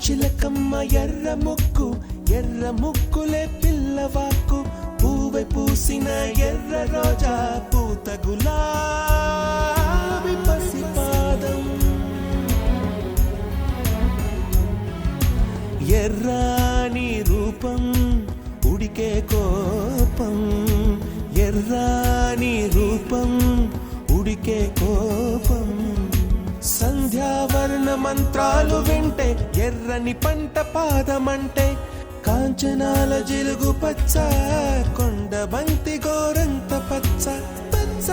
చిలకమ్మ ఎర్ర ముక్కులే పిల్లవాకు పూవై పూసిన ఎర్ర రోజా పూత గులాబీ పసిపాదం ఎర్రాని రూపం ఉడికే కోపం ఎర్రాని రూపం ఉడికే కోపం సంధ్యావర్ణ మంత్రాలు వింటే ఎర్రని పంట పాదమంటే కాంచనాల జిలుగు పచ్చ కొండ బంతి గోరంత పచ్చ పచ్చ